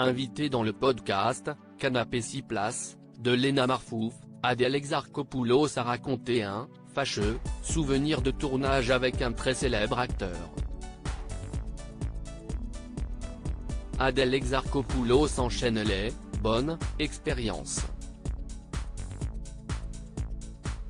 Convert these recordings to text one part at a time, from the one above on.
Invitée dans le podcast « Canapé 6 places » de Léna Marfouf, Adèle Exarchopoulos a raconté un « fâcheux » souvenir de tournage avec un très célèbre acteur. Adèle Exarchopoulos enchaîne les « bonnes » expériences.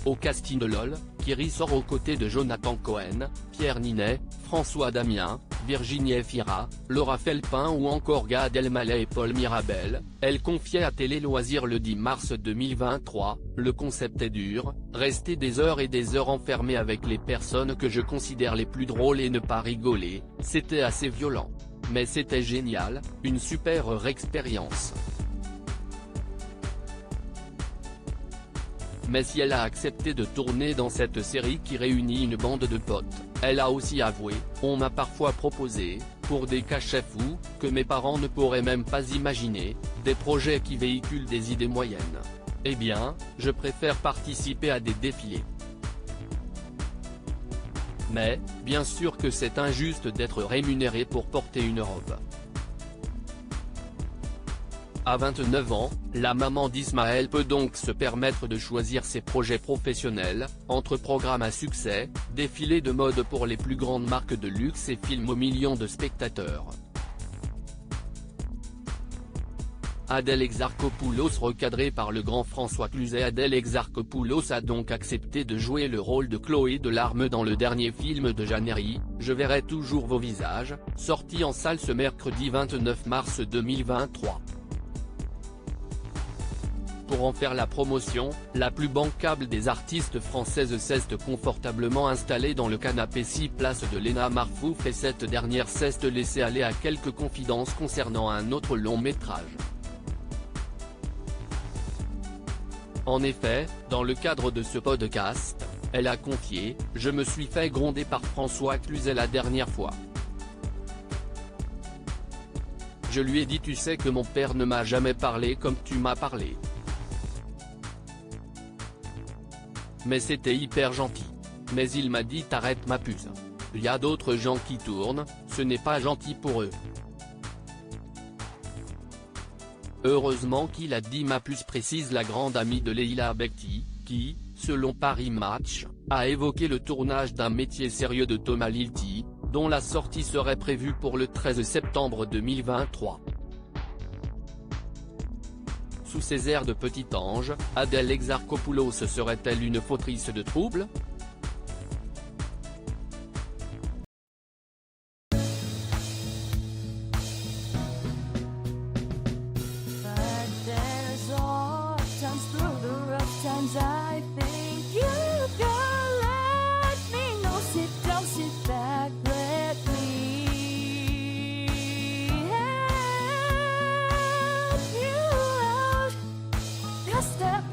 Au casting de LOL, Kiri sort aux côtés de Jonathan Cohen, Pierre Ninet, François Damien, Virginie Efira, Laura Felpin ou encore Gad Elmaleh et Paul Mirabel. Elle confiait à Télé Loisirs le 10 mars 2023, « Le concept est dur, rester des heures et des heures enfermé avec les personnes que je considère les plus drôles et ne pas rigoler, c'était assez violent. Mais c'était génial, une super expérience. » Mais si elle a accepté de tourner dans cette série qui réunit une bande de potes, elle a aussi avoué « On m'a parfois proposé, pour des cachets fous, que mes parents ne pourraient même pas imaginer, des projets qui véhiculent des idées moyennes. Eh bien, je préfère participer à des défilés. Mais, bien sûr que c'est injuste d'être rémunéré pour porter une robe. » À 29 ans, la maman d'Ismaël peut donc se permettre de choisir ses projets professionnels, entre programmes à succès, défilés de mode pour les plus grandes marques de luxe et films aux millions de spectateurs. Adèle Exarchopoulos recadrée par le grand François Cluzet. Adèle Exarchopoulos a donc accepté de jouer le rôle de Chloé Delarme dans le dernier film de Jeannery, Je verrai toujours vos visages, sorti en salle ce mercredi 29 mars 2023. Pour en faire la promotion, la plus bancable des artistes françaises s'est confortablement installée dans le canapé 6 places de Léna Marfouf et cette dernière s'est laissée aller à quelques confidences concernant un autre long métrage. En effet, dans le cadre de ce podcast, elle a confié « Je me suis fait gronder par François Cluzet la dernière fois. Je lui ai dit tu sais que mon père ne m'a jamais parlé comme tu m'as parlé. Mais c'était hyper gentil. Mais il m'a dit t'arrêtes ma puce. Il y a d'autres gens qui tournent, ce n'est pas gentil pour eux. » Heureusement qu'il a dit ma puce, précise la grande amie de Leila Bekti, qui, selon Paris Match, a évoqué le tournage d'un métier sérieux de Thomas Lilti, dont la sortie serait prévue pour le 13 septembre 2023. Sous ses airs de petit ange, Adèle Exarchopoulos serait-elle une fautrice de troubles ? Step